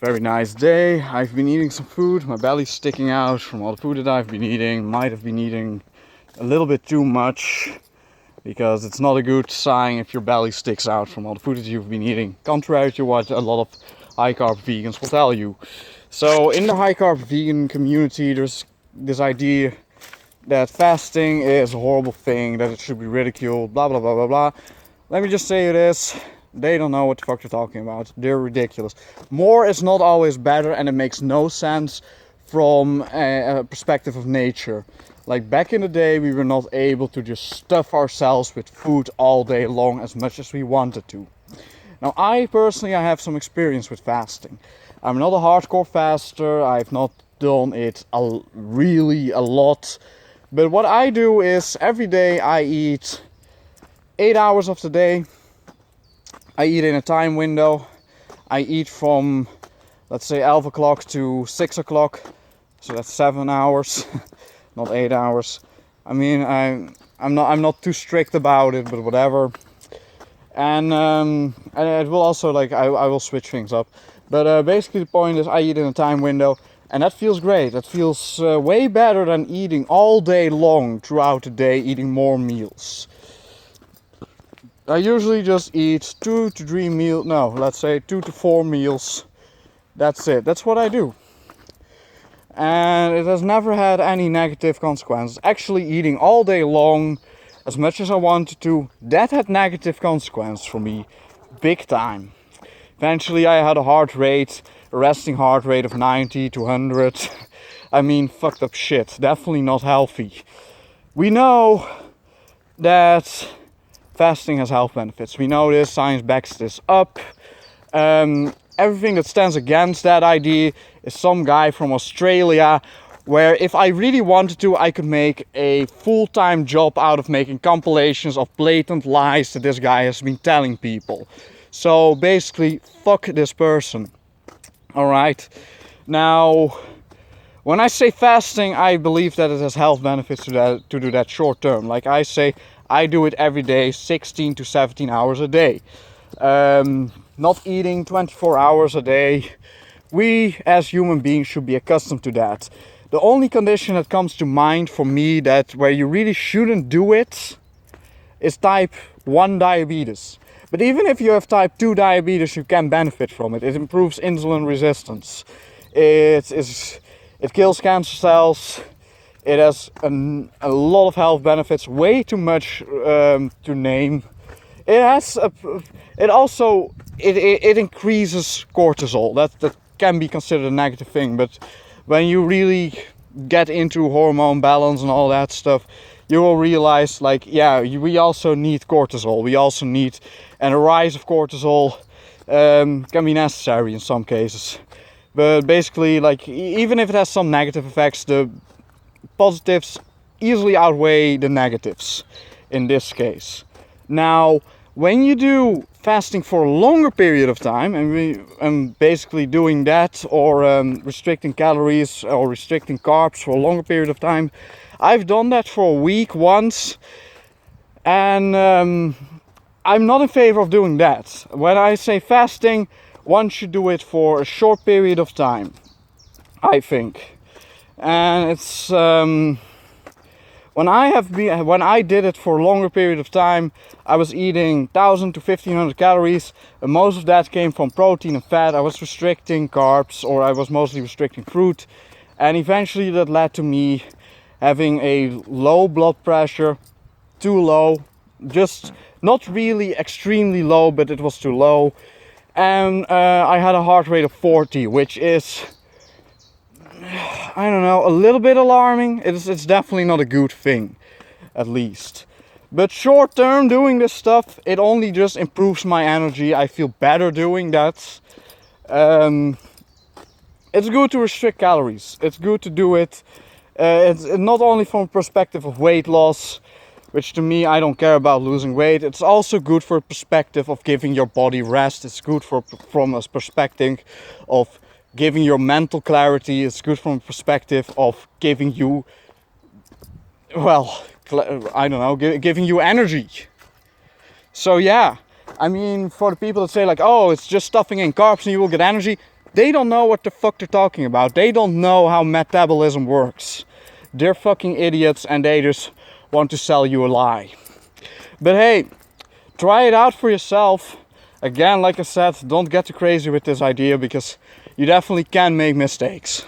Very nice day. I've been eating some food. My belly's sticking out from all the food that I've been eating. Might have been eating a little bit too much, because it's not a good sign if your belly sticks out from all the food that you've been eating, contrary to what a lot of high carb vegans will tell you. So in the high carb vegan community, there's this idea that fasting is a horrible thing, that it should be ridiculed, blah blah blah blah blah. Let me just say this: they don't know what the fuck they're talking about. They're ridiculous. More is not always better, and it makes no sense from a perspective of nature. Like back in the day, we were not able to just stuff ourselves with food all day long as much as we wanted to. Now, I personally have some experience with fasting. I'm not a hardcore faster. I've not done it really a lot. But what I do is every day I eat 8 hours of the day. I eat in a time window. I eat from, let's say, 11 o'clock to 6 o'clock. So that's 7 hours. Not 8 hours. I mean, I'm not too strict about it, but whatever. And it will also, like, I will switch things up. But basically the point is I eat in a time window, and that feels great. That feels way better than eating all day long throughout the day, eating more meals. I usually just eat 2 to 3 meals, no, let's say 2 to 4 meals. That's it. That's what I do. And it has never had any negative consequences. Actually, eating all day long, as much as I wanted to, that had negative consequences for me, big time. Eventually, I had a resting heart rate of 90 to 100. I mean, fucked up shit. Definitely not healthy. We know that fasting has health benefits. We know this. Science backs this up. Everything that stands against that idea is some guy from Australia, where if I really wanted to, I could make a full-time job out of making compilations of blatant lies that this guy has been telling people. So basically, fuck this person. Alright? Now, when I say fasting, I believe that it has health benefits to do that short term. Like I say, I do it every day, 16 to 17 hours a day. Not eating 24 hours a day. We as human beings should be accustomed to that. The only condition that comes to mind for me that where you really shouldn't do it is type 1 diabetes. But even if you have type 2 diabetes, you can benefit from it. It improves insulin resistance. It kills cancer cells. It has a lot of health benefits, way too much to name. It also increases cortisol. That can be considered a negative thing, but when you really get into hormone balance and all that stuff, you will realize, like, yeah, we also need cortisol. We also need, and a rise of cortisol can be necessary in some cases. But basically, like, even if it has some negative effects, the positives easily outweigh the negatives in this case. Now, when you do fasting for a longer period of time, and basically doing that, or restricting calories or restricting carbs for a longer period of time, I've done that for a week once, and I'm not in favor of doing that. When I say fasting, one should do it for a short period of time, I think. And it's when I did it for a longer period of time, I was eating 1,000 to 1,500 calories, and most of that came from protein and fat. I was restricting carbs, or I was mostly restricting fruit, and eventually that led to me having a low blood pressure, too low, just not really extremely low, but it was too low, and I had a heart rate of 40, which is, I don't know, a little bit alarming. It's definitely not a good thing, at least. But short term, doing this stuff, it only just improves my energy. I feel better doing that. It's good to restrict calories. It's good to do it. It's not only from a perspective of weight loss, which to me, I don't care about losing weight. It's also good for a perspective of giving your body rest. It's good from a perspective of giving your mental clarity. It's good from a perspective of giving you, well, I don't know, giving you energy. So yeah, I mean, for the people that say like, oh, it's just stuffing in carbs and you will get energy. They don't know what the fuck they're talking about. They don't know how metabolism works. They're fucking idiots and they just want to sell you a lie. But hey, try it out for yourself. Again, like I said, don't get too crazy with this idea because you definitely can make mistakes.